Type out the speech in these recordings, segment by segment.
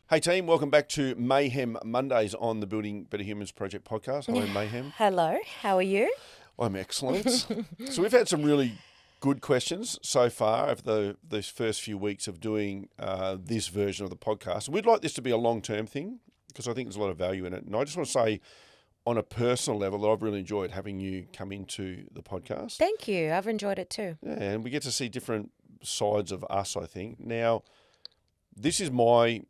Hey team, welcome back to Mayhem Mondays on the Building Better Humans Project podcast. Hello Mayhem. Hello, how are you? I'm excellent. So we've had some really good questions so far over these first few weeks of doing this version of the podcast. We'd like this to be a long-term thing because I think there's a lot of value in it. And I just want to say on a personal level that I've really enjoyed having you come into the podcast. Thank you. I've enjoyed it too. Yeah, and we get to see different sides of us, I think. Now, this is my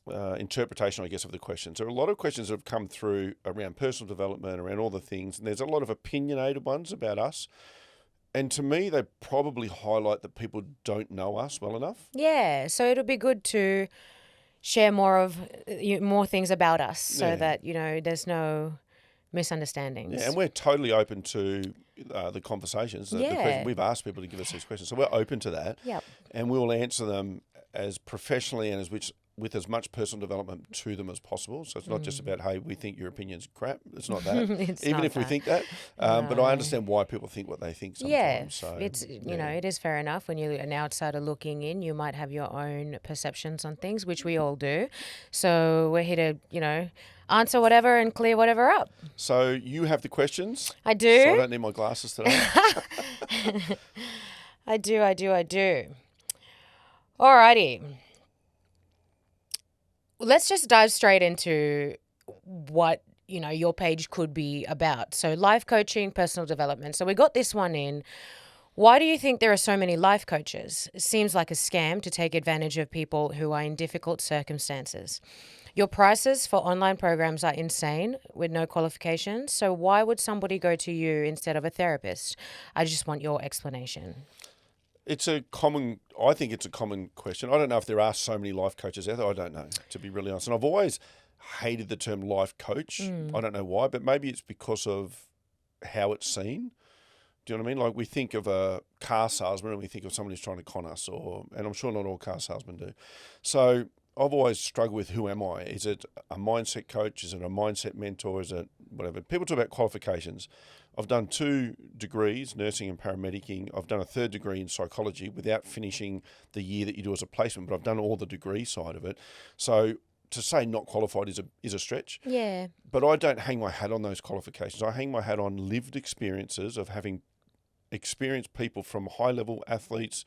interpretation, I guess, of the questions. There are a lot of questions that have come through around personal development, around all the things, and there's a lot of opinionated ones about us. And to me, they probably highlight that people don't know us well enough. Yeah, so it'll be good to share more things about us so that, there's no misunderstandings. Yeah, and we're totally open to the conversations. We've asked people to give us these questions, so we're open to that. Yep. And we'll answer them as professionally and with as much personal development to them as possible. So it's not just about, hey, we think your opinion's crap. It's not that. Even if we think that. But I understand why people think what they think sometimes. Yeah, so, it is fair enough. When you're an outsider looking in, you might have your own perceptions on things, which we all do. So we're here to, answer whatever and clear whatever up. So you have the questions. I do. So I don't need my glasses today. I do. Alrighty. Let's just dive straight into what, your page could be about. So life coaching, personal development. So we got this one in. Why do you think there are so many life coaches? It seems like a scam to take advantage of people who are in difficult circumstances. Your prices for online programs are insane with no qualifications. So why would somebody go to you instead of a therapist? I just want your explanation. I think it's a common question. I don't know if there are so many life coaches out there. I don't know, to be really honest. And I've always hated the term life coach. I don't know why, but maybe it's because of how it's seen. Do you know what I mean? Like we think of a car salesman and we think of someone who's trying to con us, and I'm sure not all car salesmen do. So I've always struggled with who am I? Is it a mindset coach? Is it a mindset mentor? Is it whatever? People talk about qualifications. I've done 2 degrees, nursing and paramedicing. I've done a 3rd degree in psychology without finishing the year that you do as a placement, but I've done all the degree side of it. So to say not qualified is a stretch. Yeah. But I don't hang my hat on those qualifications. I hang my hat on lived experiences of having experienced people from high-level athletes,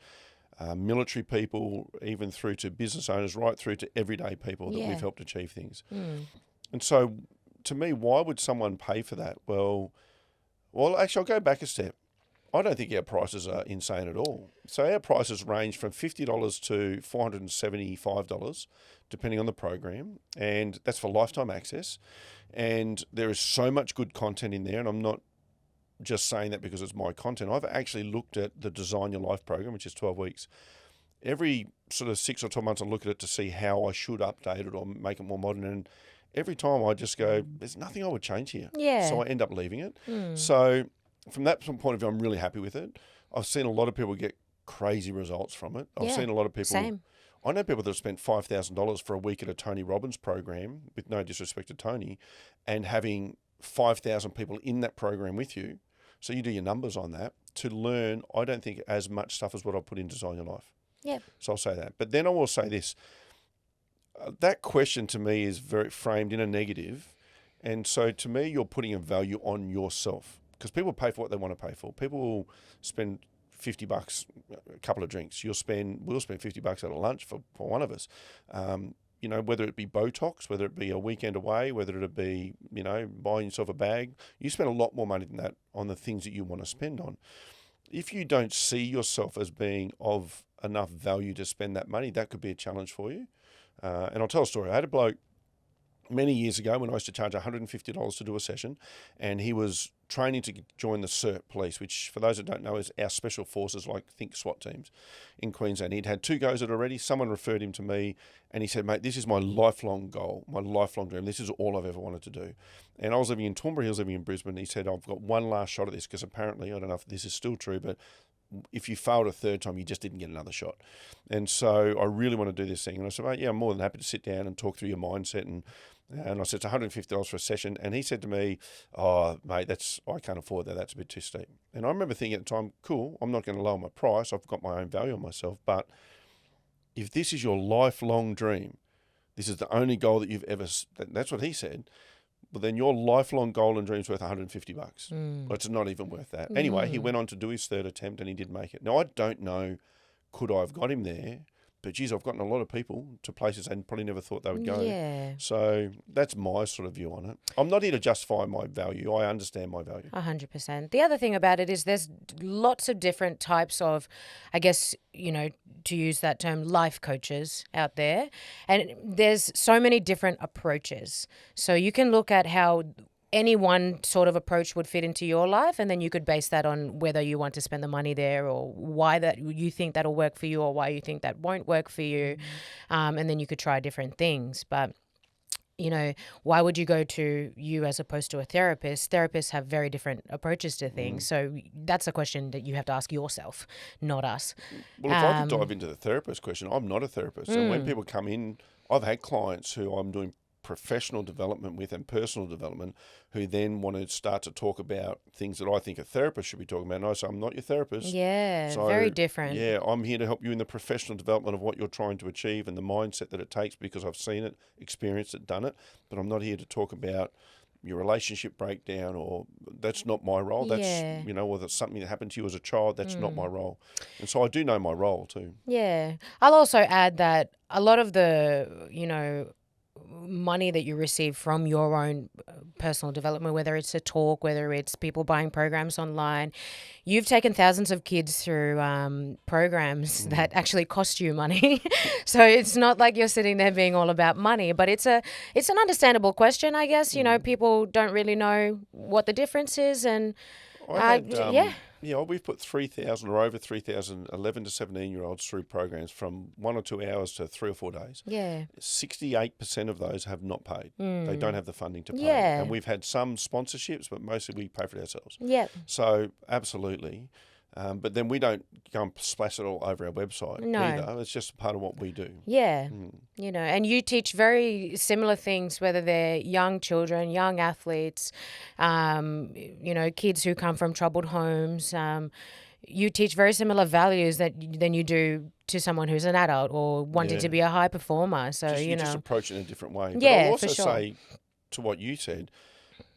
military people, even through to business owners, right through to everyday people that we've helped achieve things. And so to me, why would someone pay for that? Well, actually, I'll go back a step. I don't think our prices are insane at all. So our prices range from $50 to $475, depending on the program, and that's for lifetime access. And there is so much good content in there, and I'm not just saying that because it's my content. I've actually looked at the Design Your Life program, which is 12 weeks. Every sort of 6 or 12 months, I look at it to see how I should update it or make it more modern. And every time I just go, there's nothing I would change here. Yeah. So I end up leaving it. So from that point of view, I'm really happy with it. I've seen a lot of people get crazy results from it. I've seen a lot of people. Same. I know people that have spent $5,000 for a week at a Tony Robbins program, with no disrespect to Tony, and having 5,000 people in that program with you. So you do your numbers on that to learn, I don't think, as much stuff as what I put in Design Your Life. Yeah. So I'll say that. But then I will say this. That question to me is very framed in a negative. And so to me, you're putting a value on yourself because people pay for what they want to pay for. People will spend $50 a couple of drinks. We'll spend $50 at a lunch for one of us. Whether it be Botox, whether it be a weekend away, whether it be, buying yourself a bag, you spend a lot more money than that on the things that you want to spend on. If you don't see yourself as being of enough value to spend that money, that could be a challenge for you. And I'll tell a story. I had a bloke many years ago when I used to charge $150 to do a session, and he was training to join the CERT police, which for those that don't know is our special forces, like think SWAT teams in Queensland. He'd had 2 goes at it already. Someone referred him to me and he said, mate, this is my lifelong goal, my lifelong dream. This is all I've ever wanted to do. And I was living in Toowoomba, he was living in Brisbane. He said, I've got one last shot at this because apparently, I don't know if this is still true, but if you failed a 3rd time, you just didn't get another shot. And so I really want to do this thing. And I said, mate, yeah, I'm more than happy to sit down and talk through your mindset. And I said, it's $150 for a session. And he said to me, oh, mate, I can't afford that. That's a bit too steep. And I remember thinking at the time, cool, I'm not going to lower my price. I've got my own value on myself. But if this is your lifelong dream, this is the only goal that you've ever, that's what he said. Well, then your lifelong goal and dream's worth $150. Well, it's not even worth that. Anyway, he went on to do his third attempt and he did make it. Now, I don't know, could I have got him there? But geez, I've gotten a lot of people to places and probably never thought they would go. Yeah. So that's my sort of view on it. I'm not here to justify my value. I understand my value. 100%. The other thing about it is there's lots of different types of, I guess, to use that term, life coaches out there. And there's so many different approaches. So you can look at how any one sort of approach would fit into your life, and then you could base that on whether you want to spend the money there or why that you think that'll work for you or why you think that won't work for you. And then you could try different things. But why would you go to you as opposed to a therapist? Therapists have very different approaches to things. So that's a question that you have to ask yourself, not us. Well, if I could dive into the therapist question, I'm not a therapist. And when people come in, I've had clients who I'm doing professional development with and personal development who then want to start to talk about things that I think a therapist should be talking about. And I say, I'm not your therapist. Yeah, So, very different. Yeah, I'm here to help you in the professional development of what you're trying to achieve and the mindset that it takes because I've seen it, experienced it, done it. But I'm not here to talk about your relationship breakdown or that's not my role. That's, or that's something that happened to you as a child. That's not my role. And so I do know my role too. Yeah. I'll also add that a lot of the, money that you receive from your own personal development, whether it's a talk, whether it's people buying programs online, you've taken thousands of kids through programs that actually cost you money. So it's not like you're sitting there being all about money, but it's an understandable question, I guess. People don't really know what the difference is, and we've put 3,000 or over 3,000 11 to 17-year-olds through programs from 1 or 2 hours to 3 or 4 days. Yeah. 68% of those have not paid. They don't have the funding to pay. Yeah. And we've had some sponsorships, but mostly we pay for it ourselves. Yeah. So absolutely. But then we don't go and splash it all over our website either. It's just part of what we do. Yeah. And you teach very similar things, whether they're young children, young athletes, kids who come from troubled homes. You teach very similar values than you do to someone who's an adult or wanting to be a high performer. So, you just approach it in a different way. But Yeah, I'll also for sure. say to what you said,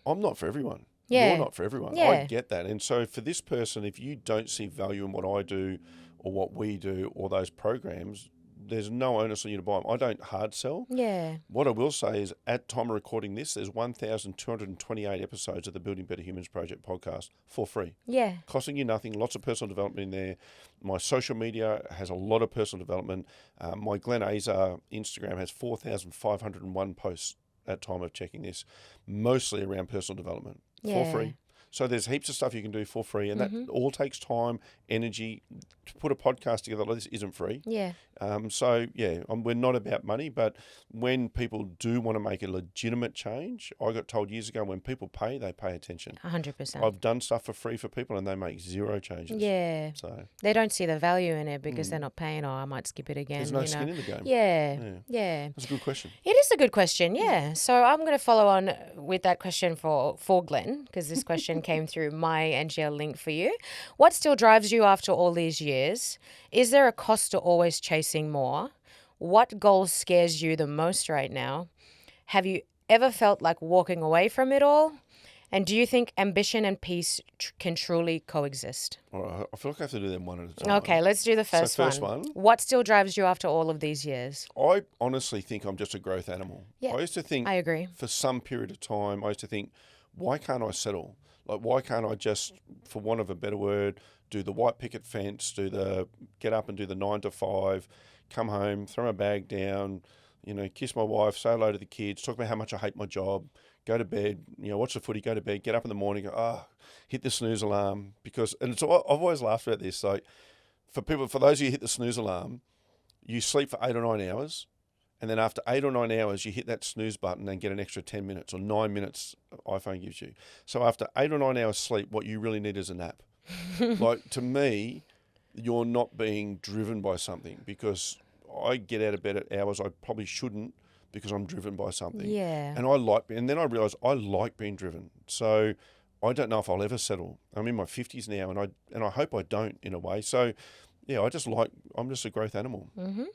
I'm not for everyone. Yeah. You're not for everyone. Yeah. I get that. And so for this person, if you don't see value in what I do or what we do or those programs, there's no onus on you to buy them. I don't hard sell. Yeah. What I will say is at time of recording this, there's 1,228 episodes of the Building Better Humans Project podcast for free. Yeah. Costing you nothing, lots of personal development in there. My social media has a lot of personal development. My Glen Azar Instagram has 4,501 posts at time of checking this, mostly around personal development for free. So there's heaps of stuff you can do for free, and that all takes time, energy. To put a podcast together like this isn't free. Yeah. We're not about money, but when people do want to make a legitimate change, I got told years ago when people pay, they pay attention. 100%. I've done stuff for free for people, and they make zero changes. Yeah. So they don't see the value in it because they're not paying. I might skip it again. there's no skin in the game. Yeah. That's a good question. It is a good question, yeah. So I'm going to follow on with that question for Glenn, because this question came through my NGL link for you. What still drives you after all these years? Is there a cost to always chasing more? What goal scares you the most right now? Have you ever felt like walking away from it all? And do you think ambition and peace can truly coexist? All right, I feel like I have to do them one at a time. Okay, let's do the first one. What still drives you after all of these years? I honestly think I'm just a growth animal. Yeah, I used to think, I agree. For some period of time, I used to think, why can't I settle? Like, why can't I just, for want of a better word, do the white picket fence, get up and do the 9 to 5, come home, throw my bag down, kiss my wife, say hello to the kids, talk about how much I hate my job, go to bed, watch the footy, go to bed, get up in the morning, hit the snooze alarm. I've always laughed about this. Like, for those of you who hit the snooze alarm, you sleep for 8 or 9 hours, and then after 8 or 9 hours, you hit that snooze button and get an extra 10 minutes or 9 minutes iPhone gives you. So after 8 or 9 hours sleep, what you really need is a nap. Like, to me, you're not being driven by something, because I get out of bed at hours I probably shouldn't because I'm driven by something. Yeah. And then I realised I like being driven. So I don't know if I'll ever settle. I'm in my 50s now, and I hope I don't, in a way. So yeah, I'm just a growth animal. Mm-hmm.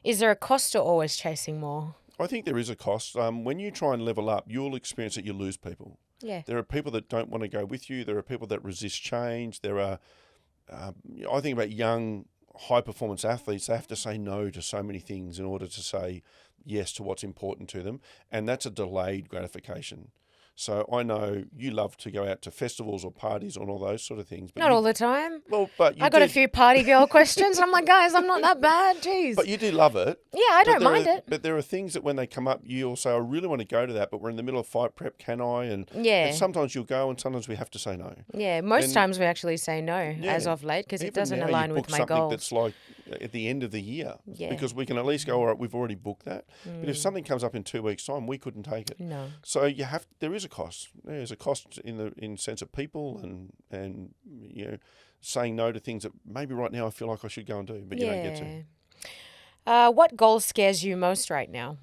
Is there a cost to always chasing more? I think there is a cost. When you try and level up, you'll experience that you lose people. Yeah. There are people that don't want to go with you. There are people that resist change. There are, I think about young, high-performance athletes. They have to say no to so many things in order to say yes to what's important to them, and that's a delayed gratification. So I know you love to go out to festivals or parties and all those sort of things. But Not all the time. Well, but you I got a did- few party girl questions. I'm like, guys, I'm not that bad. Jeez. But you do love it. Yeah, I But don't there mind are- it. But there are things that when they come up, you'll say, I really want to go to that, but we're in the middle of fight prep, can I? And Yeah. sometimes you'll go and sometimes we have to say no. Yeah, most And- times we actually say no as Yeah. of late because it Even doesn't now, align you with book my something goals. that's like at the end of the year. Yeah. Because we can at least go, all right, we've already booked that. But if something comes up in 2 weeks' time, we couldn't take it. No. So there is a cost. There's a cost in sense of people and saying no to things that maybe right now I feel like I should go and do, but you don't get to. What goal scares you most right now?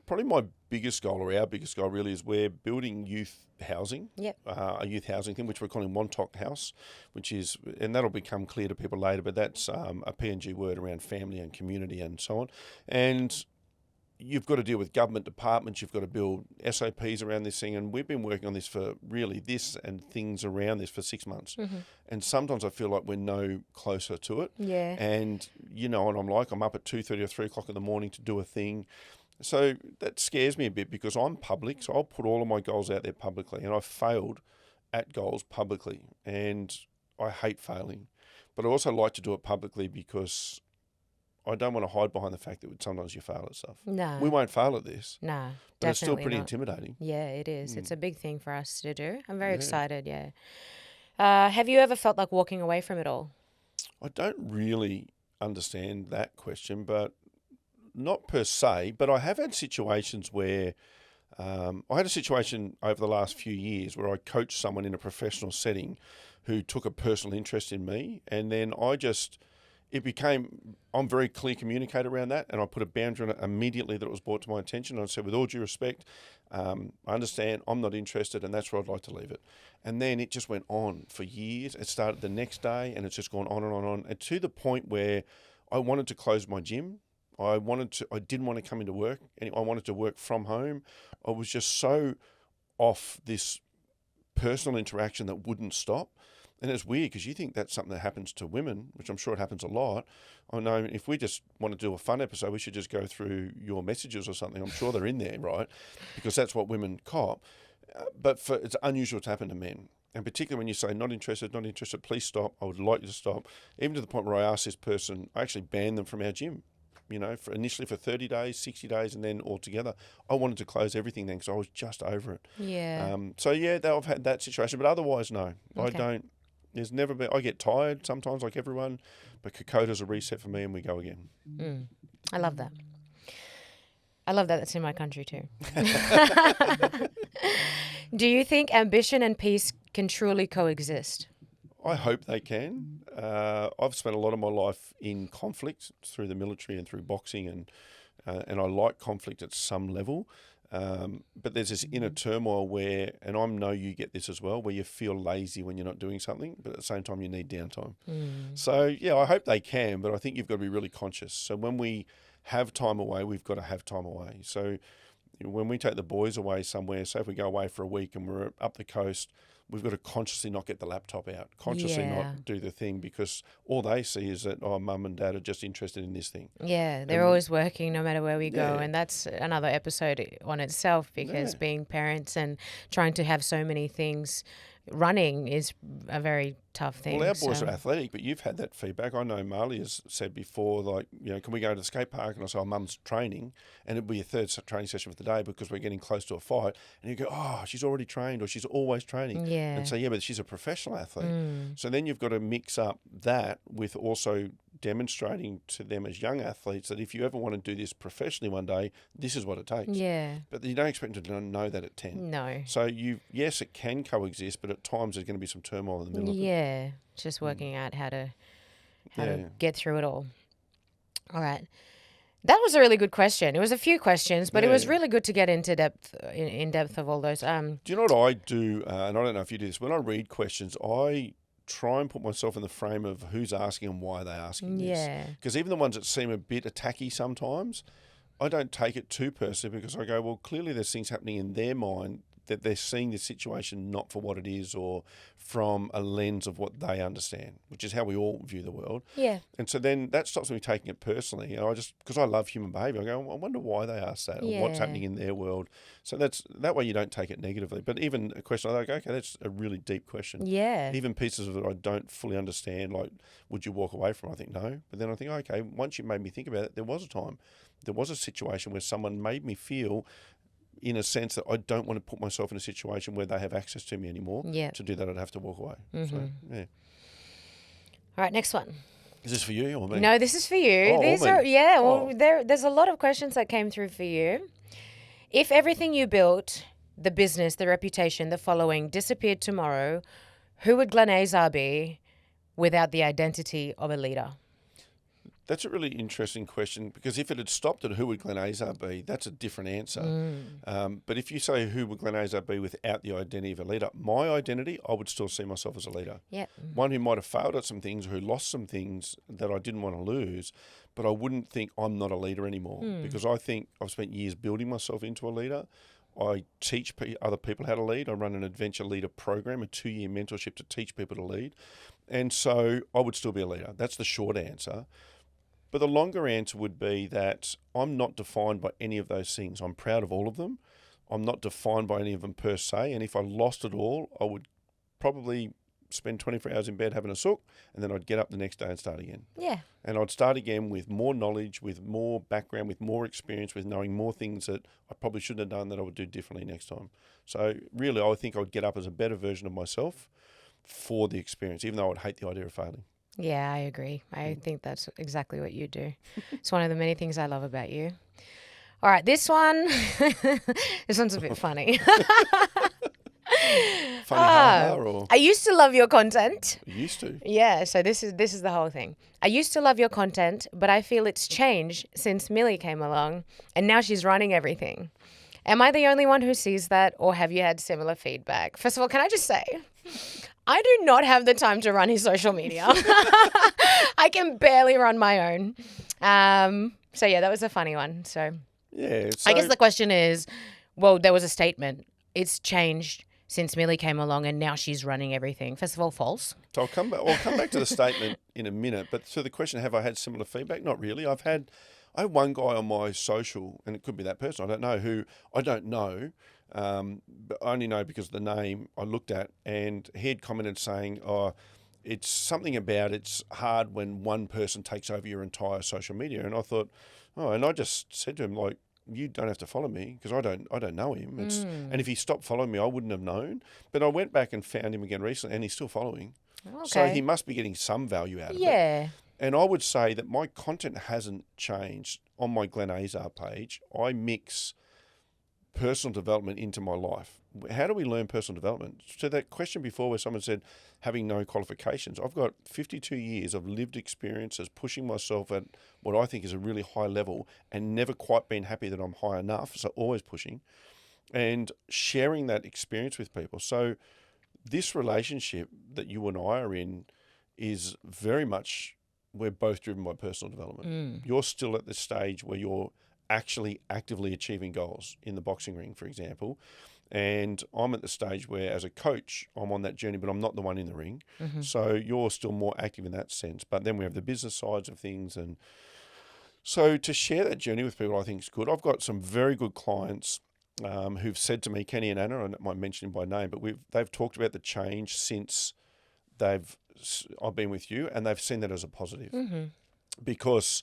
Probably my biggest goal, or our biggest goal, really, is we're building youth housing. Yep. A youth housing thing, which we're calling Montauk House, and that'll become clear to people later. But that's a PNG word around family and community and so on. And you've got to deal with government departments. You've got to build SOPs around this thing, and we've been working on this for really this and things around this for 6 months. Mm-hmm. And sometimes I feel like we're no closer to it. Yeah. And you know what I'm like. I'm up at 2:30 or 3 o'clock in the morning to do a thing. So that scares me a bit because I'm public, so I'll put all of my goals out there publicly, and I've failed at goals publicly, and I hate failing. But I also like to do it publicly because I don't want to hide behind the fact that sometimes you fail at stuff. No. We won't fail at this, No, but it's still definitely pretty not. intimidating. Yeah, it is. It's a big thing for us to do. I'm very Yeah. excited, yeah. Have you ever felt like walking away from it all? I don't really understand that question, but not per se, but I have had situations where I had a situation over the last few years where I coached someone in a professional setting who took a personal interest in me, and then I'm very clear communicator around that, and I put a boundary on it immediately that it was brought to my attention. I said, with all due respect, I understand, I'm not interested, and that's where I'd like to leave it. And then it just went on for years. It started the next day, and it's just gone on and on and on, and to the point where I wanted to close my gym. I didn't want to come into work, and I wanted to work from home. I was just so off this personal interaction that wouldn't stop. And it's weird because you think that's something that happens to women, which I'm sure it happens a lot. I know if we just want to do a fun episode, we should just go through your messages or something. I'm sure they're in there, right? Because that's what women cop. But it's unusual to happen to men. And particularly when you say, not interested, please stop. I would like you to stop. Even to the point where I asked this person, I actually banned them from our gym. Initially for 30 days, 60 days, and then altogether. I wanted to close everything then because I was just over it. Yeah. I've had that situation. But otherwise, no. I Okay. don't. There's never been. I get tired sometimes, like everyone, but Kokoda's a reset for me, and we go again. I love that. I love that. That's in my country too. Do you think ambition and peace can truly coexist? I hope they can. I've spent a lot of my life in conflict through the military and through boxing, and I like conflict at some level. But there's this inner turmoil where, and I know you get this as well, where you feel lazy when you're not doing something, but at the same time you need downtime. So yeah, I hope they can, but I think you've got to be really conscious. So when we have time away, we've got to have time away. So when we take the boys away somewhere, say if we go away for a week and we're up the coast, we've got to consciously not get the laptop out, consciously Yeah. not do the thing, because all they see is that, oh, mum and dad are just interested in this thing. Yeah, they're always working no matter where we go. Yeah. And that's another episode on itself because Yeah. being parents and trying to have so many things running is a very tough thing. Well, our boys so- are athletic, but you've had that feedback. I know Marley has said before, like, can we go to the skate park? And I say, oh, mum's training, and it'll be a third training session for the day because we're getting close to a fight. And you go, oh, she's already trained, or she's always training. Yeah. And so, yeah, but she's a professional athlete. So then you've got to mix up that with also demonstrating to them as young athletes that if you ever want to do this professionally one day, this is what it takes. Yeah. But you don't expect them to know that at 10. No. So yes, it can coexist, but at times there's going to be some turmoil in the middle of it. Yeah. Just working out how to Yeah. get through it all. All right. That was a really good question. It was a few questions, but it was Yeah. really good to get into depth in depth of all those. Do you know what I do? And I don't know if you do this. When I read questions, I try and put myself in the frame of who's asking and why they're asking this. Yeah. Because even the ones that seem a bit attacky sometimes, I don't take it too personally because I go, well, clearly there's things happening in their mind that they're seeing the situation not for what it is or from a lens of what they understand, which is how we all view the world. Yeah. And so then that stops me taking it personally. I just, because I love human behaviour, I go, I wonder why they ask that or what's Yeah. happening in their world. So that way you don't take it negatively. But even a question like, okay, that's a really deep question. Yeah. Even pieces of it I don't fully understand, like, would you walk away from? I think no. But then I think, okay, once you made me think about it, there was a time, there was a situation where someone made me feel in a sense that I don't want to put myself in a situation where they have access to me anymore. Yeah. To do that, I'd have to walk away. So, yeah. All right, next one. Is this for you or me? No, this is for you. Oh, These me. are well, Oh. there's a lot of questions that came through for you. If everything you built, the business, the reputation, the following, disappeared tomorrow, who would Glenn Azar be without the identity of a leader? That's a really interesting question because if it had stopped at who would Glenn Azar be, that's a different answer. But if you say who would Glenn Azar be without the identity of a leader, my identity, I would still see myself as a leader. Yeah. One who might have failed at some things, who lost some things that I didn't want to lose, but I wouldn't think I'm not a leader anymore because I think I've spent years building myself into a leader. I teach other people how to lead. I run an adventure leader program, a 2-year mentorship to teach people to lead. And so I would still be a leader. That's the short answer. But the longer answer would be that I'm not defined by any of those things. I'm proud of all of them. I'm not defined by any of them per se. And if I lost it all, I would probably spend 24 hours in bed having a sook, and then I'd get up the next day and start again. Yeah. And I'd start again with more knowledge, with more background, with more experience, with knowing more things that I probably shouldn't have done that I would do differently next time. So really, I think I would get up as a better version of myself for the experience, even though I'd hate the idea of failing. Yeah, I agree. I think that's exactly what you do. It's one of the many things I love about you. All right, this one. This one's a bit funny. Funny ha-ha or I used to love your content. used to. Yeah, so this is the whole thing. I used to love your content, but I feel it's changed since Millie came along and now she's running everything. Am I the only one who sees that, or have you had similar feedback? First of all, can I just say, I do not have the time to run his social media. I can barely run my own. So yeah, that was a funny one. So Yeah. I guess the question is, well, there was a statement. It's changed since Millie came along and now she's running everything. First of all, false. So I'll come back to the statement in a minute. But to the question, have I had similar feedback? Not really. I had one guy on my social, and it could be that person, I don't know, who I don't know, but I only know because of the name I looked at, and he had commented saying, it's something about it's hard when one person takes over your entire social media. And I thought, and I just said to him, like, you don't have to follow me because I don't know him. And if he stopped following me, I wouldn't have known. But I went back and found him again recently, and he's still following. Okay. So he must be getting some value out of it. Yeah. And I would say that my content hasn't changed on my Glenn Azar page. I mix personal development into my life. How do we learn personal development? So that question before where someone said having no qualifications, I've got 52 years of lived experiences pushing myself at what I think is a really high level and never quite been happy that I'm high enough, so always pushing and sharing that experience with people. So this relationship that you and I are in is very much, we're both driven by personal development. You're still at the stage where you're actually actively achieving goals in the boxing ring, for example. And I'm at the stage where, as a coach, I'm on that journey, but I'm not the one in the ring. So you're still more active in that sense. But then we have the business sides of things. And so to share that journey with people, I think is good. I've got some very good clients who've said to me, Kenny and Anna, I might mention him by name, but they've talked about the change since I've been with you, and they've seen that as a positive. Because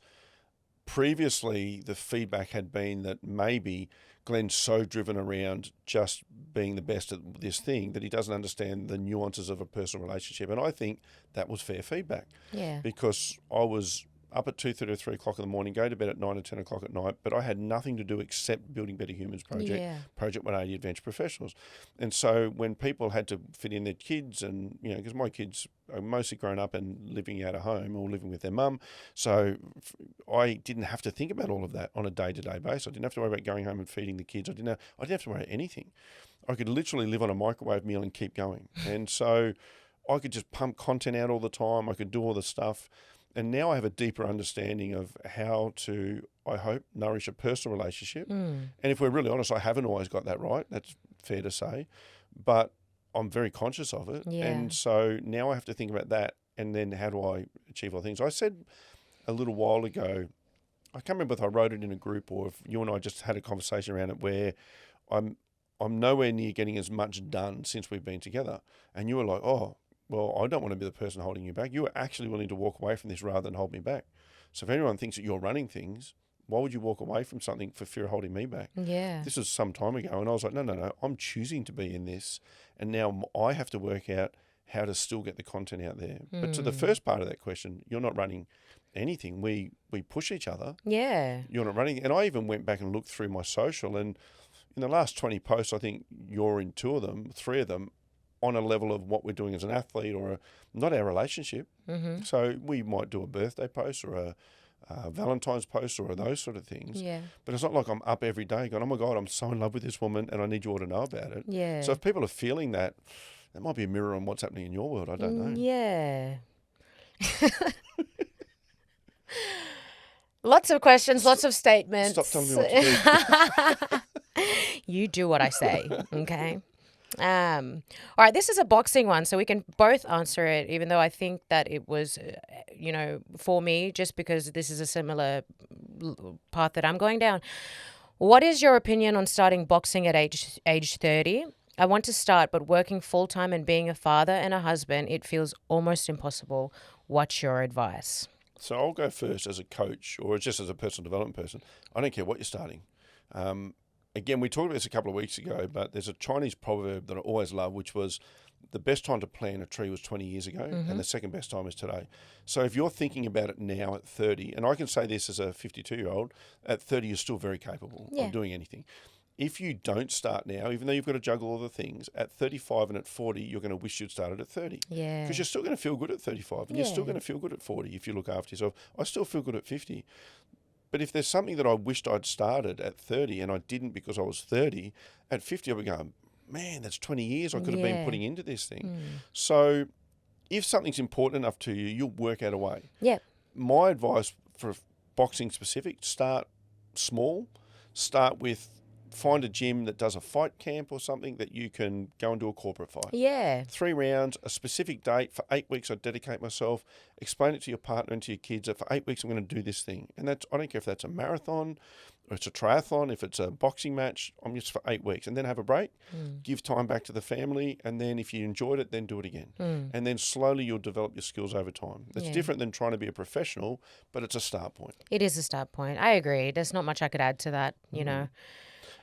previously the feedback had been that maybe Glenn's so driven around just being the best at this thing that he doesn't understand the nuances of a personal relationship. And I think that was fair feedback. Yeah. Because I was up at 2:30 or 3 o'clock in the morning, go to bed at 9 or 10 o'clock at night, but I had nothing to do except Building Better Humans Project 180 Adventure Professionals. And so when people had to fit in their kids and, because my kids are mostly grown up and living out of home or living with their mum, so I didn't have to think about all of that on a day-to-day basis. I didn't have to worry about going home and feeding the kids. I didn't have to worry about anything. I could literally live on a microwave meal and keep going. And so I could just pump content out all the time. I could do all the stuff. And now I have a deeper understanding of how to, I hope, nourish a personal relationship. And if we're really honest, I haven't always got that right. That's fair to say. But I'm very conscious of it. Yeah. And so now I have to think about that. And then how do I achieve all things? I said a little while ago, I can't remember if I wrote it in a group or if you and I just had a conversation around it, where I'm nowhere near getting as much done since we've been together. And you were like, oh, well, I don't want to be the person holding you back. You were actually willing to walk away from this rather than hold me back. So if anyone thinks that you're running things, why would you walk away from something for fear of holding me back? Yeah. This was some time ago, and I was like, no, I'm choosing to be in this. And now I have to work out how to still get the content out there. But to the first part of that question, you're not running anything. We push each other. Yeah. You're not running. And I even went back and looked through my social, and in the last 20 posts, I think you're in 2 of them, 3 of them, on a level of what we're doing as an athlete or not our relationship. So we might do a birthday post or a Valentine's post or those sort of things. Yeah. But it's not like I'm up every day going, oh my God, I'm so in love with this woman and I need you all to know about it. Yeah. So if people are feeling that, that might be a mirror on what's happening in your world. I don't know. Yeah. Lots of questions, lots of statements. Stop telling me what to do. You do what I say, okay? All right, this is a boxing one, so we can both answer it, even though I think that it was, for me, just because this is a similar path that I'm going down. What is your opinion on starting boxing at age 30? I want to start, but working full-time and being a father and a husband, it feels almost impossible. What's your advice? So I'll go first as a coach or just as a personal development person. I don't care what you're starting. Again, we talked about this a couple of weeks ago, but there's a Chinese proverb that I always love, which was the best time to plant a tree was 20 years ago, and the second best time is today. So if you're thinking about it now at 30, and I can say this as a 52-year-old, at 30 you're still very capable of doing anything. If you don't start now, even though you've got to juggle all the things, at 35 and at 40, you're going to wish you'd started at 30. Yeah. Because you're still going to feel good at 35, and you're still going to feel good at 40 if you look after yourself. I still feel good at 50. But if there's something that I wished I'd started at 30 and I didn't because I was 30, at 50 I'll be going, man, that's 20 years I could have been putting into this thing. So if something's important enough to you, you'll work out a way. Yeah. My advice for boxing specific, start small. Start with, find a gym that does a fight camp or something that you can go and do a corporate fight. Yeah. 3 rounds, a specific date. For 8 weeks, I dedicate myself. Explain it to your partner and to your kids that for 8 weeks, I'm going to do this thing. And that's, I don't care if that's a marathon or it's a triathlon, if it's a boxing match, I'm just for 8 weeks. And then have a break, give time back to the family. And then if you enjoyed it, then do it again. And then slowly you'll develop your skills over time. It's different than trying to be a professional, but it's a start point. It is a start point. I agree. There's not much I could add to that, you know.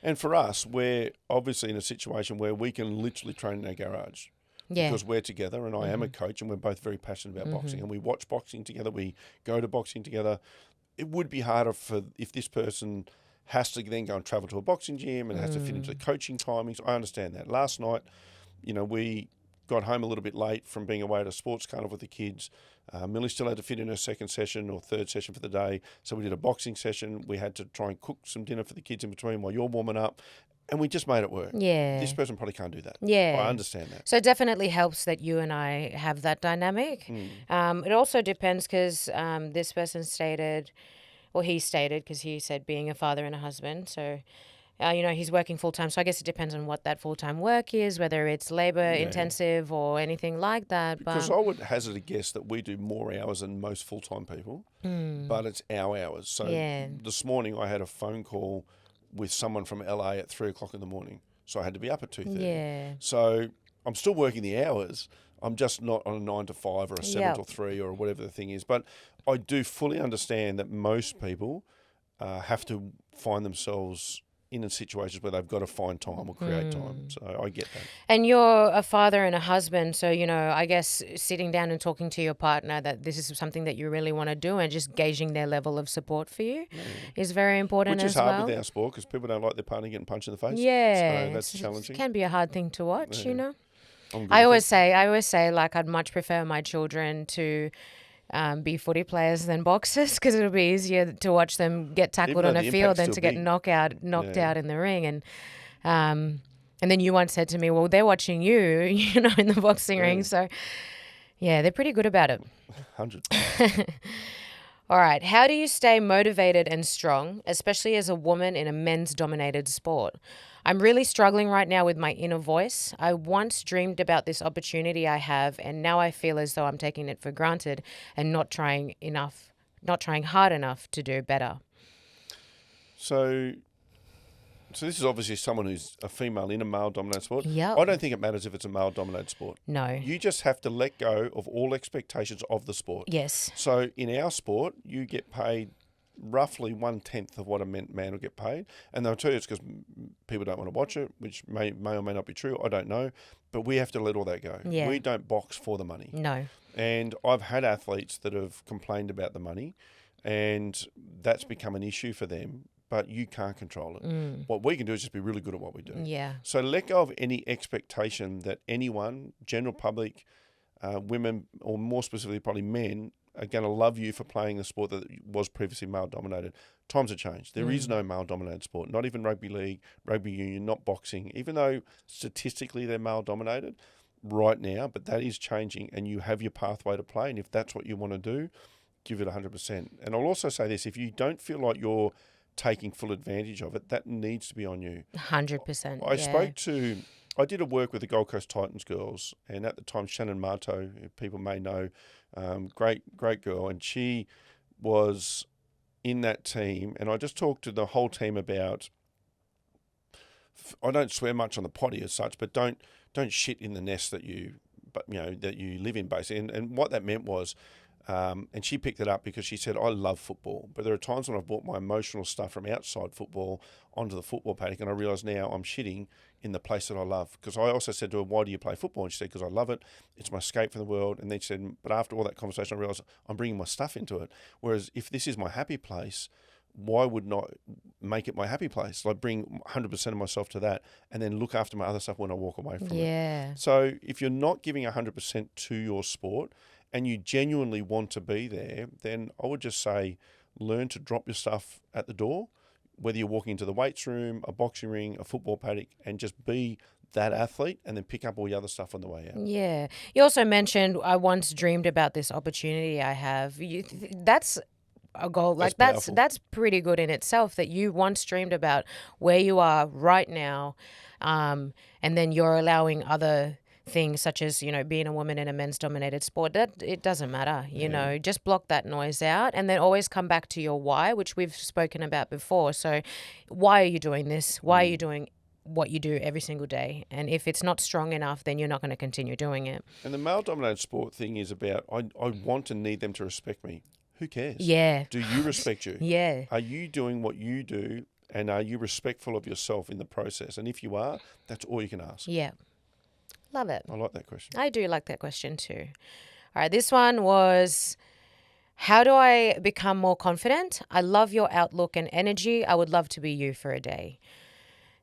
And for us, we're obviously in a situation where we can literally train in our garage. Yeah. Because we're together and I am a coach and we're both very passionate about boxing and we watch boxing together, we go to boxing together. It would be harder if this person has to then go and travel to a boxing gym and has to fit into the coaching timings. I understand that. Last night, we got home a little bit late from being away at a sports carnival with the kids. Millie still had to fit in her second session or third session for the day. So we did a boxing session. We had to try and cook some dinner for the kids in between while you're warming up. And we just made it work. Yeah. This person probably can't do that. Yeah. I understand that. So it definitely helps that you and I have that dynamic. It also depends because this person stated, or he stated, because he said being a father and a husband. So, he's working full-time. So I guess it depends on what that full-time work is, whether it's labor intensive or anything like that. Because I would hazard a guess that we do more hours than most full-time people, but it's our hours. So this morning I had a phone call with someone from LA at 3 o'clock in the morning. So I had to be up at 2:30. Yeah. So I'm still working the hours. I'm just not on a 9 to 5 or a 7 to 3 or whatever the thing is. But I do fully understand that most people have to find themselves in situations where they've got to find time or create time. So I get that. And you're a father and a husband, so, I guess sitting down and talking to your partner that this is something that you really want to do and just gauging their level of support for you is very important as well. Which is hard with our sport because people don't like their partner getting punched in the face. Yeah. So that's challenging. It can be a hard thing to watch, I always say, like, I'd much prefer my children to be footy players than boxers because it'll be easier to watch them get tackled on a field than to get knocked out in the ring. And then you once said to me, well, they're watching you, in the boxing ring. So, Yeah, they're pretty good about it. 100. All right. How do you stay motivated and strong, especially as a woman in a men's dominated sport? I'm really struggling right now with my inner voice. I once dreamed about this opportunity I have, and now I feel as though I'm taking it for granted and not trying hard enough to do better. So this is obviously someone who's a female in a male-dominated sport. Yep. I don't think it matters if it's a male-dominated sport. No. You just have to let go of all expectations of the sport. Yes. So in our sport, you get paid roughly 1/10 of what a man will get paid. And they'll tell you it's because people don't want to watch it, which may or may not be true. I don't know. But we have to let all that go. Yeah. We don't box for the money. No. And I've had athletes that have complained about the money, and that's become an issue for them. But you can't control it. What we can do is just be really good at what we do. Yeah. So let go of any expectation that anyone, general public, women, or more specifically probably men, are going to love you for playing the sport that was previously male-dominated. Times have changed. There is no male-dominated sport, not even rugby league, rugby union, not boxing, even though statistically they're male-dominated right now, but that is changing, and you have your pathway to play, and if that's what you want to do, give it 100%. And I'll also say this, if you don't feel like you're taking full advantage of it, that needs to be on you. 100%. I did a work with the Gold Coast Titans girls, and at the time Shannon Marto, who people may know, great girl, and she was in that team, and I just talked to the whole team about, I don't swear much on the potty as such, but don't shit in the nest that you live in, basically. And what that meant was, and she picked it up because she said, I love football, but there are times when I've brought my emotional stuff from outside football onto the football paddock, and I realise now I'm shitting in the place that I love. Because I also said to her, why do you play football? And she said, because I love it. It's my escape from the world. And then she said, but after all that conversation, I realised I'm bringing my stuff into it. Whereas if this is my happy place, why would not make it my happy place? Like bring 100% of myself to that and then look after my other stuff when I walk away from it. Yeah. So if you're not giving 100% to your sport and you genuinely want to be there, then I would just say learn to drop your stuff at the door, whether you're walking into the weights room, a boxing ring, a football paddock, and just be that athlete and then pick up all the other stuff on the way out. Yeah. You also mentioned I once dreamed about this opportunity I have. That's a goal. Like that's pretty good in itself, that you once dreamed about where you are right now, and then you're allowing other things such as, being a woman in a men's dominated sport, that it doesn't matter, just block that noise out and then always come back to your why, which we've spoken about before. So why are you doing this? Why are you doing what you do every single day? And if it's not strong enough, then you're not going to continue doing it. And the male dominated sport thing is about, I want and need them to respect me. Who cares? Yeah. Do you respect you? Yeah. Are you doing what you do, and are you respectful of yourself in the process? And if you are, that's all you can ask. Yeah. Love it. I like that question. I do like that question too. All right, this one was, how do I become more confident? I love your outlook and energy. I would love to be you for a day.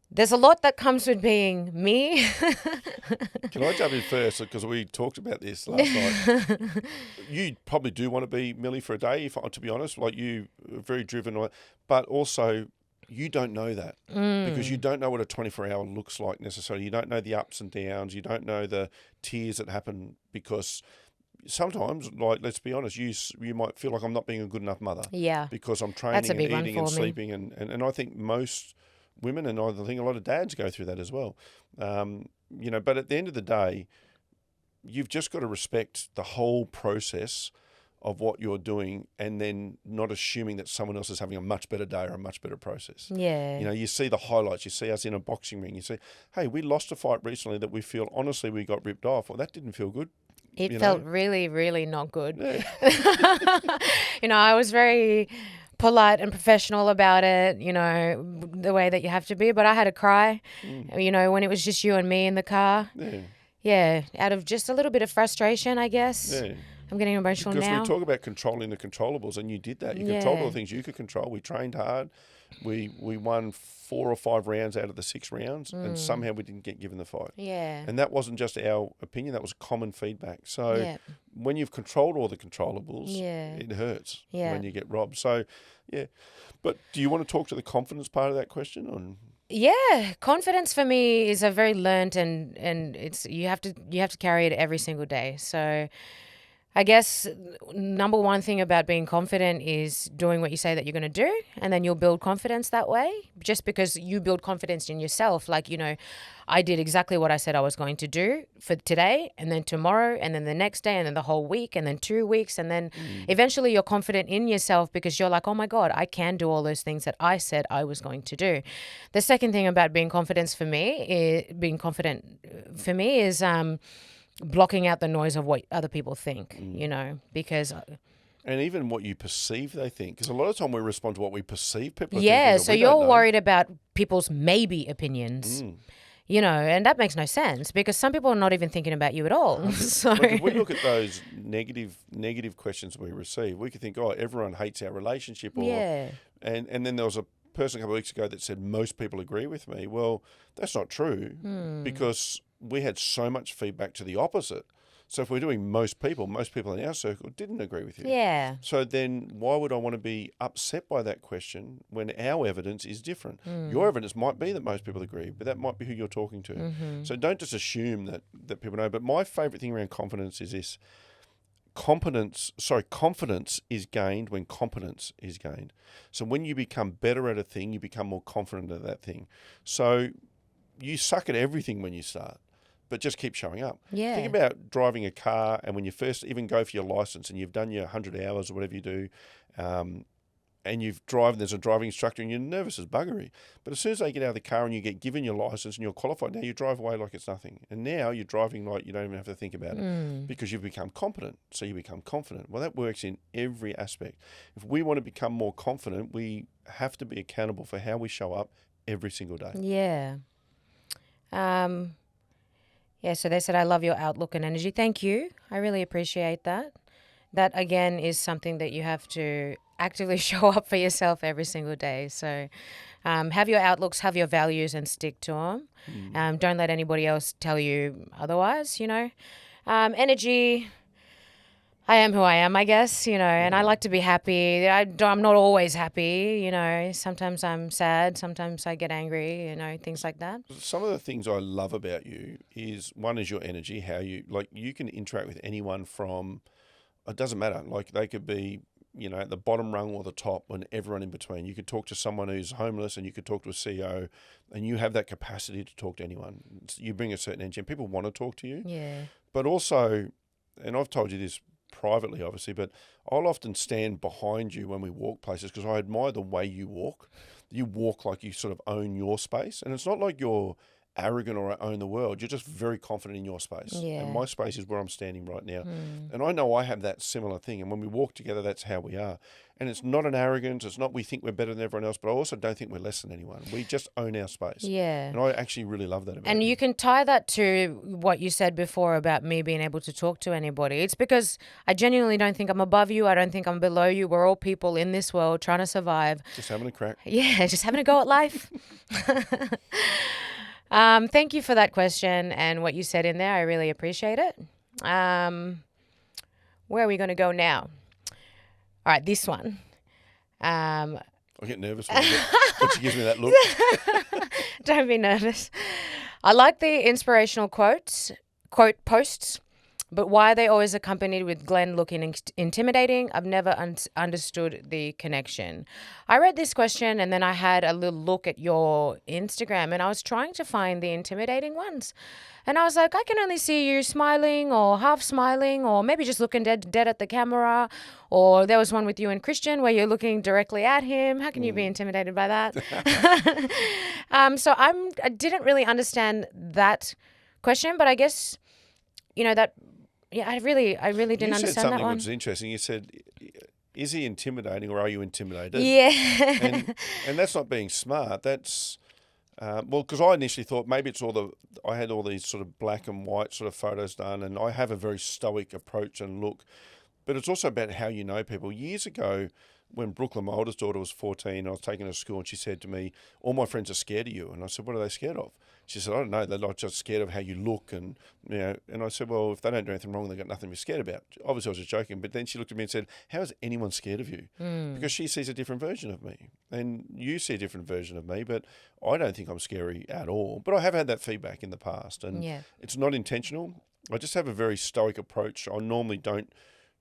There's a lot that comes with being me. Can I jump in first? Because we talked about this last night. You probably do want to be Millie for a day, to be honest. Like, you are very driven, but also you don't know that because you don't know what a 24-hour looks like necessarily. You don't know the ups and downs. You don't know the tears that happen because sometimes, like, let's be honest, you might feel like I'm not being a good enough mother. Yeah. Because I'm training and eating and sleeping. And I think most women, and I think a lot of dads go through that as well. But at the end of the day, you've just got to respect the whole process of what you're doing and then not assuming that someone else is having a much better day or a much better process. Yeah. You see the highlights. You see us in a boxing ring. You see, hey, we lost a fight recently that we feel, honestly, we got ripped off. Well, that didn't feel good. It felt really, really not good. Yeah. I was very polite and professional about it, the way that you have to be. But I had a cry, when it was just you and me in the car. Yeah. Yeah, out of just a little bit of frustration, I guess. Yeah. I'm getting emotional now. Because we talk about controlling the controllables, and you did that. You controlled all the things you could control. We trained hard. We won 4 or 5 rounds out of the 6 rounds, and somehow we didn't get given the fight. Yeah. And that wasn't just our opinion. That was common feedback. So when you've controlled all the controllables, it hurts when you get robbed. So, yeah. But do you want to talk to the confidence part of that question? Yeah, confidence for me is a very learned, and it's you have to carry it every single day. So I guess number one thing about being confident is doing what you say that you're going to do, and then you'll build confidence that way. Just because you build confidence in yourself, like, I did exactly what I said I was going to do for today, and then tomorrow, and then the next day, and then the whole week, and then 2 weeks, and then eventually you're confident in yourself because you're like, oh my God, I can do all those things that I said I was going to do. The second thing about being confident for me is blocking out the noise of what other people think, because And even what you perceive they think. Because a lot of the time we respond to what we perceive people are yeah, thinking. so We you're don't know. worried about people's maybe opinions, and that makes no sense because some people are not even thinking about you at all. So Like if we look at those negative questions we receive, we could think, oh, everyone hates our relationship, or yeah, and then there was a person a couple of weeks ago that said most people agree with me. Well, that's not true because we had so much feedback to the opposite. So if we're doing most people in our circle didn't agree with you. yeah, So then why would I want to be upset by that question when our evidence is different? Your evidence might be that most people agree, but that might be who you're talking to. So don't just assume that people know. But my favourite thing around confidence is this. Confidence is gained when competence is gained. So when you become better at a thing, you become more confident at that thing. So you suck at everything when you start, but just keep showing up. yeah. Think about driving a car, and when you first even go for your license and you've done your 100 hours or whatever you do, and there's a driving instructor and you're nervous as buggery. But as soon as they get out of the car and you get given your license and you're qualified, now you drive away like it's nothing. And now you're driving like you don't even have to think about it because you've become competent. So you become confident. Well, that works in every aspect. If we want to become more confident, we have to be accountable for how we show up every single day. Yeah. Yeah, so they said, I love your outlook and energy. Thank you. I really appreciate that. That, again, is something that you have to actively show up for yourself every single day. So have your outlooks, have your values, and stick to them. Don't let anybody else tell you otherwise, Energy, I am who I am, I guess, and I like to be happy. I'm not always happy, Sometimes I'm sad. Sometimes I get angry, things like that. Some of the things I love about you is one is your energy, how you can interact with anyone from, it doesn't matter, like they could be, at the bottom rung or the top and everyone in between. You could talk to someone who's homeless and you could talk to a CEO, and you have that capacity to talk to anyone. You bring a certain energy and people want to talk to you. Yeah. But also, and I've told you this privately, obviously, but I'll often stand behind you when we walk places because I admire the way you walk. You walk like you sort of own your space, and it's not like you're arrogant or own the world. You're just very confident in your space. Yeah. And my space is where I'm standing right now. And I know I have that similar thing. And when we walk together, that's how we are. And it's not an arrogance. It's not we think we're better than everyone else, but I also don't think we're less than anyone. We just own our space. Yeah. And I actually really love that about And you can tie that to what you said before about me being able to talk to anybody. It's because I genuinely don't think I'm above you. I don't think I'm below you. We're all people in this world trying to survive. Just having a crack. Yeah, just having a go at life. Thank you for that question and what you said in there. I really appreciate it. Where are we going to go now? All right, this one. I get nervous when she gives me that look. Don't be nervous. I like the inspirational quote posts, but why are they always accompanied with Glenn looking intimidating? I've never understood the connection. I read this question and then I had a little look at your Instagram and I was trying to find the intimidating ones. And I was like, I can only see you smiling or half smiling or maybe just looking dead at the camera. Or there was one with you and Christian where you're looking directly at him. How can you be intimidated by that? So I didn't really understand that question, but I guess, that, yeah, I really didn't understand that one. You said something which is interesting. You said, is he intimidating or are you intimidated? Yeah. And that's not being smart. That's... because I initially thought maybe it's I had all these sort of black and white sort of photos done, and I have a very stoic approach and look, but it's also about how you know people. Years ago, when Brooklyn, my oldest daughter, was 14, I was taking her to school and she said to me, all my friends are scared of you. And I said, what are they scared of? She said, I don't know, they're like just scared of how you look. And, you know, and I said, well, if they don't do anything wrong, they've got nothing to be scared about. Obviously, I was just joking. But then she looked at me and said, how is anyone scared of you? Because she sees a different version of me. And you see a different version of me, but I don't think I'm scary at all. But I have had that feedback in the past. And it's not intentional. I just have a very stoic approach. I normally don't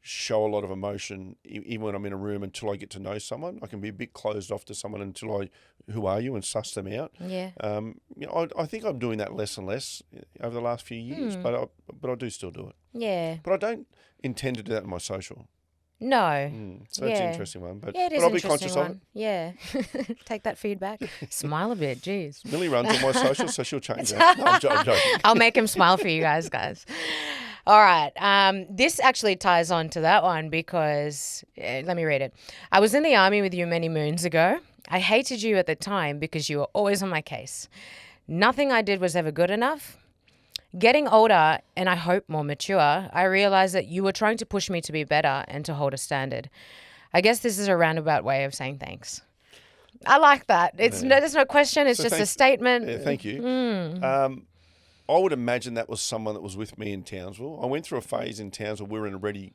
show a lot of emotion, even when I'm in a room, until I get to know someone. I can be a bit closed off to someone until who are you, and suss them out. Yeah. You know, I think I'm doing that less and less over the last few years, but I do still do it. Yeah. But I don't intend to do that in my social. No. So that's an interesting one. But, it is I'll an be conscious interesting of one. Yeah. Take that feedback. Smile a bit, jeez. Millie runs on my social, so she'll change that. No, I'm joking. I'll make him smile for you guys. All right. This actually ties on to that one because, let me read it. I was in the army with you many moons ago. I hated you at the time because you were always on my case. Nothing I did was ever good enough. Getting older, and I hope more mature, I realized that you were trying to push me to be better and to hold a standard. I guess this is a roundabout way of saying thanks. I like that. There's no question. It's just a statement. Yeah, thank you. I would imagine that was someone that was with me in Townsville. I went through a phase in Townsville. We were in a ready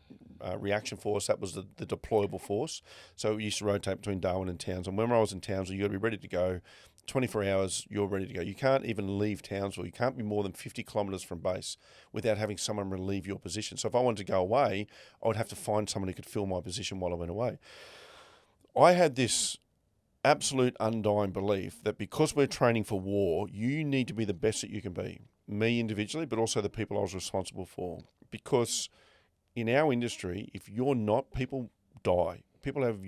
reaction force. That was the deployable force. So we used to rotate between Darwin and Townsville. When I was in Townsville, you got to be ready to go. 24 hours, you're ready to go. You can't even leave Townsville. You can't be more than 50 kilometres from base without having someone relieve your position. So if I wanted to go away, I would have to find someone who could fill my position while I went away. I had this absolute undying belief that because we're training for war, you need to be the best that you can be. Me individually, but also the people I was responsible for. Because in our industry, if you're not, people die. People have,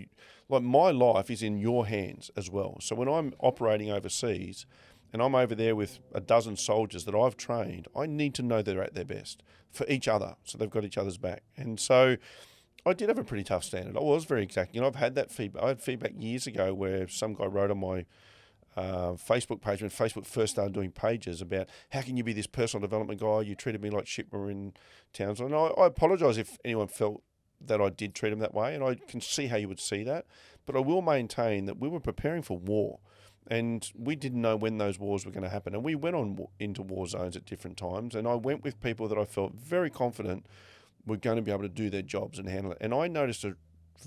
like, my life is in your hands as well. So when I'm operating overseas and I'm over there with a dozen soldiers that I've trained, I need to know they're at their best for each other. So they've got each other's back. And so I did have a pretty tough standard. I was very exacting. You know, I've had that feedback. I had feedback years ago where some guy wrote on my Facebook page when Facebook first started doing pages about how can you be this personal development guy? You treated me like shit when we were in Townsville. And I apologise if anyone felt that I did treat him that way, and I can see how you would see that. But I will maintain that we were preparing for war, and we didn't know when those wars were going to happen. And we went into war zones at different times, and I went with people that I felt very confident were going to be able to do their jobs and handle it. And I noticed a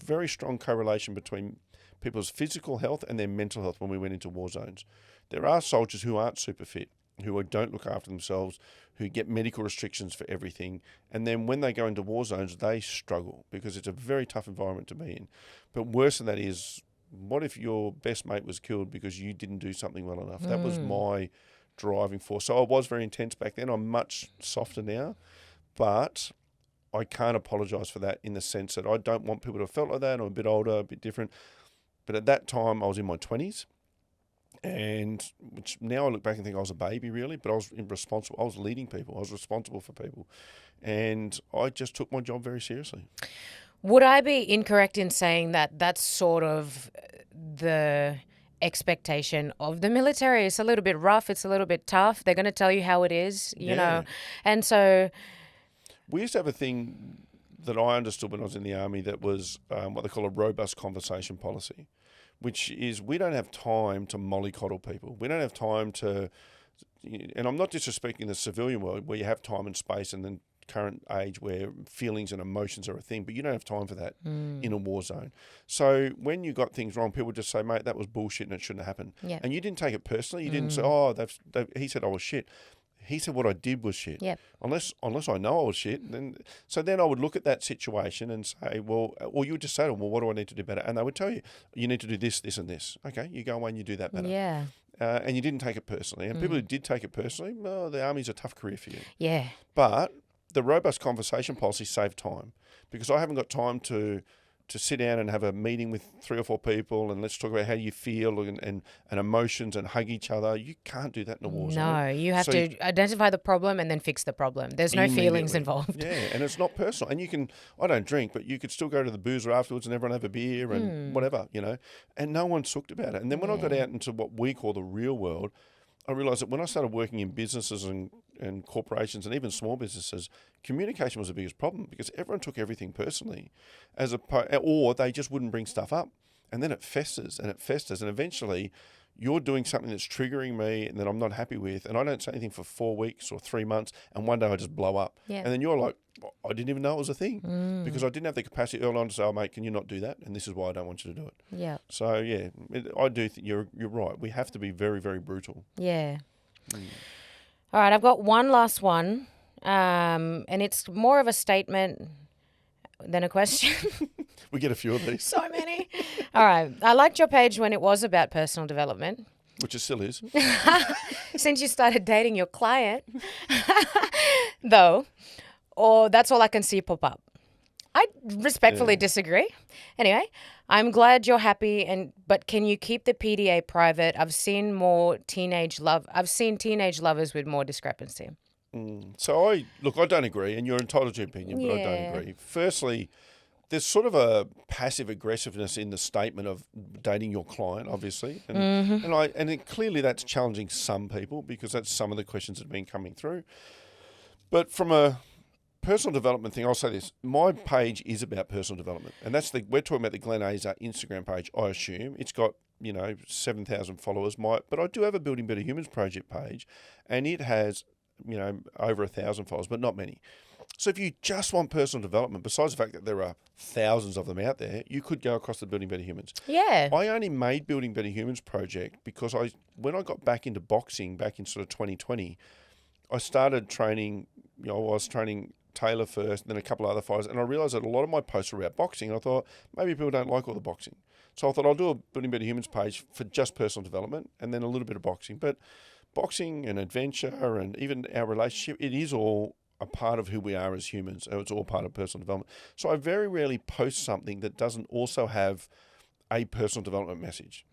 very strong correlation between people's physical health and their mental health when we went into war zones. There are soldiers who aren't super fit, who don't look after themselves, who get medical restrictions for everything. And then when they go into war zones, they struggle because it's a very tough environment to be in. But worse than that is, what if your best mate was killed because you didn't do something well enough? That was my driving force. So I was very intense back then. I'm much softer now, but I can't apologise for that in the sense that I don't want people to have felt like that. I'm a bit older, a bit different. But at that time, I was in my 20s. And which now I look back and think I was a baby, really, but I was responsible. I was leading people. I was responsible for people. And I just took my job very seriously. Would I be incorrect in saying that that's sort of the expectation of the military? It's a little bit rough. It's a little bit tough. They're going to tell you how it is, you know. And so we used to have a thing that I understood when I was in the army that was what they call a robust conversation policy, which is we don't have time to mollycoddle people. We don't have time to, and I'm not disrespecting the civilian world where you have time and space and then current age where feelings and emotions are a thing, but you don't have time for that in a war zone. So when you got things wrong, people just say, mate, that was bullshit and it shouldn't have happened. Yep. And you didn't take it personally. You didn't say, oh, he said I was shit. He said what I did was shit. Yep. Unless I know I was shit, then I would look at that situation and say, well, or you would just say to them, well, what do I need to do better? And they would tell you, you need to do this, this, and this. Okay, you go away and you do that better. Yeah. And you didn't take it personally. And people who did take it personally, well, the army's a tough career for you. Yeah. But the robust conversation policy saved time because I haven't got time to sit down and have a meeting with 3 or 4 people and let's talk about how you feel and emotions and hug each other. You can't do that in a war zone. No, you have to identify the problem and then fix the problem. There's no feelings involved. Yeah, and it's not personal. And you can, I don't drink, but you could still go to the boozer afterwards and everyone have a beer and whatever, you know, and no one talked about it. And then when I got out into what we call the real world, I realised that when I started working in businesses and corporations and even small businesses, communication was the biggest problem because everyone took everything personally, or they just wouldn't bring stuff up. And then it festers and it festers. And eventually you're doing something that's triggering me and that I'm not happy with. And I don't say anything for 4 weeks or 3 months. And one day I just blow up. Yeah. And then you're like, I didn't even know it was a thing because I didn't have the capacity early on to say, oh, mate, can you not do that? And this is why I don't want you to do it. Yeah. So, yeah, I do think you're right. We have to be very, very brutal. Yeah. All right, I've got one last one, and it's more of a statement than a question. We get a few of these. So many. All right. I liked your page when it was about personal development. Which it still is. Since you started dating your client, though, or that's all I can see pop up. I respectfully disagree. Anyway, I'm glad you're happy, but can you keep the PDA private? I've seen teenage lovers with more discrepancy. So I don't agree, and you're entitled to your opinion, but I don't agree. Firstly, there's sort of a passive aggressiveness in the statement of dating your client, obviously, and clearly that's challenging some people because that's some of the questions that have been coming through. But from a personal development thing, I'll say this: my page is about personal development, and we're talking about the Glen Azar Instagram page. I assume it's got 7,000 followers. But I do have a Building Better Humans project page, and it has over 1,000 followers, but not many. So if you just want personal development, besides the fact that there are thousands of them out there, you could go across the Building Better Humans. Yeah. I only made Building Better Humans project because when I got back into boxing back in sort of 2020, I started training. I was training Taylor first, then a couple of other fighters, and I realised that a lot of my posts were about boxing. And I thought maybe people don't like all the boxing, so I thought I'll do a Building Better Humans page for just personal development and then a little bit of boxing. But boxing and adventure and even our relationship, it is all a part of who we are as humans. It's all part of personal development. So I very rarely post something that doesn't also have a personal development message.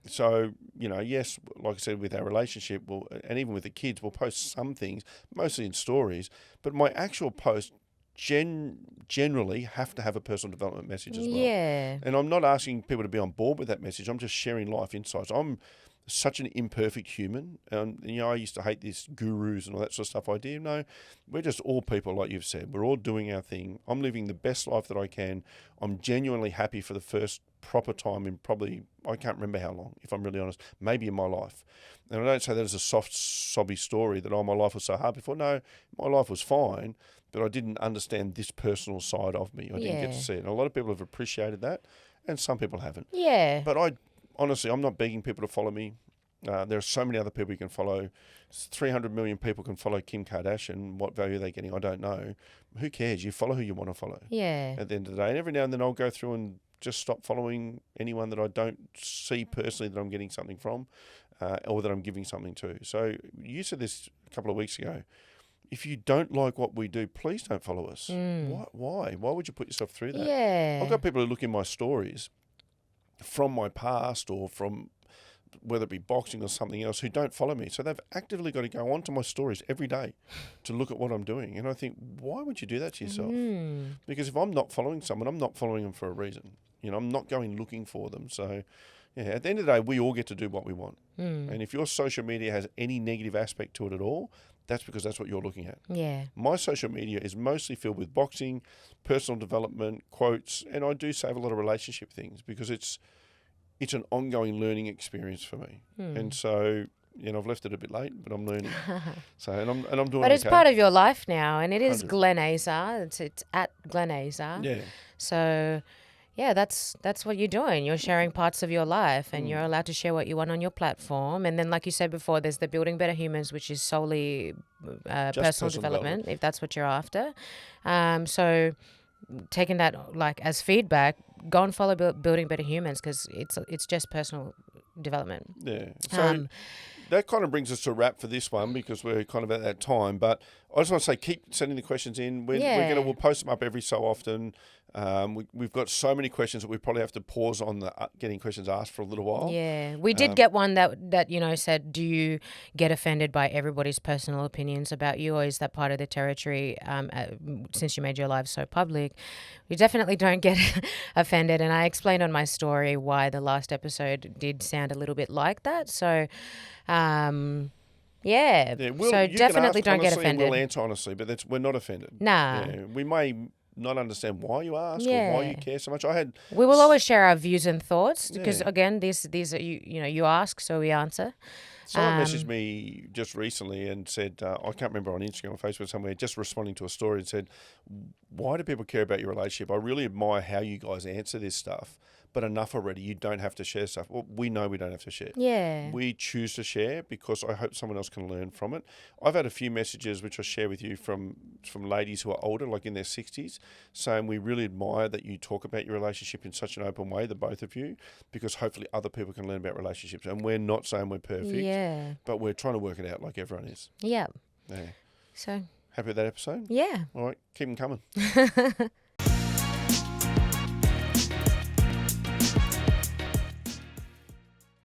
So, yes, like I said, with our relationship, and even with the kids, we'll post some things, mostly in stories, but my actual post generally have to have a personal development message as well. Yeah. And I'm not asking people to be on board with that message. I'm just sharing life insights. I'm such an imperfect human. And, I used to hate this gurus and all that sort of stuff idea. No, we're just all people, like you've said. We're all doing our thing. I'm living the best life that I can. I'm genuinely happy for the first proper time in probably, I can't remember how long, if I'm really honest, maybe in my life. And I don't say that as a soft, sobby story that, my life was so hard before. No, my life was fine, but I didn't understand this personal side of me. I didn't get to see it. And a lot of people have appreciated that, and some people haven't. Yeah. But honestly, I'm not begging people to follow me. There are so many other people you can follow. 300 million people can follow Kim Kardashian. What value are they getting? I don't know. Who cares? You follow who you want to follow. Yeah. At the end of the day. And every now and then I'll go through and just stop following anyone that I don't see personally that I'm getting something from or that I'm giving something to. So you said this a couple of weeks ago. If you don't like what we do, please don't follow us. Why? Why would you put yourself through that? Yeah. I've got people who look in my stories from my past or from whether it be boxing or something else who don't follow me. So they've actively got to go onto my stories every day to look at what I'm doing. And I think, why would you do that to yourself? Because if I'm not following someone, I'm not following them for a reason. I'm not going looking for them. So, yeah, at the end of the day, we all get to do what we want. And if your social media has any negative aspect to it at all, that's because that's what you're looking at. Yeah. My social media is mostly filled with boxing, personal development, quotes, and I do save a lot of relationship things because it's an ongoing learning experience for me. And so, I've left it a bit late, but I'm learning. So, and I'm doing But it's okay. part of your life now, and it is 100. Glen Azar. It's at Glen Azar. Yeah. So, yeah, that's what you're doing. You're sharing parts of your life, and you're allowed to share what you want on your platform. And then, like you said before, there's the Building Better Humans, which is solely personal development, if that's what you're after. So, taking that like as feedback, go and follow Building Better Humans because it's just personal development. Yeah. So that kind of brings us to a wrap for this one because we're kind of at that time. But I just want to say, keep sending the questions in. We'll post them up every so often. We've got so many questions that we probably have to pause on getting questions asked for a little while. Yeah, we did get one that said, do you get offended by everybody's personal opinions about you, or is that part of the territory since you made your life so public? We definitely don't get offended, and I explained on my story why the last episode did sound a little bit like that. So Yeah. Yeah, So you can definitely ask don't get honestly and offended. we'll answer honestly, but we're not offended. Nah. Yeah, we may not understand why you ask or why Yeah. you care so much. I had We will always share our views and thoughts because Yeah. again, these are you ask, so we answer. Someone messaged me just recently and said, I can't remember, on Instagram or Facebook somewhere, just responding to a story, and said, why do people care about your relationship? I really admire how you guys answer this stuff, but enough already. You don't have to share stuff. Well, we know we don't have to share. Yeah. We choose to share because I hope someone else can learn from it. I've had a few messages which I share with you from ladies who are older, like in their 60s, saying we really admire that you talk about your relationship in such an open way, the both of you, because hopefully other people can learn about relationships. And we're not saying we're perfect, Yeah. but we're trying to work it out like everyone is. Yeah. Yeah. So Happy with that episode? yeah. All right, keep them coming.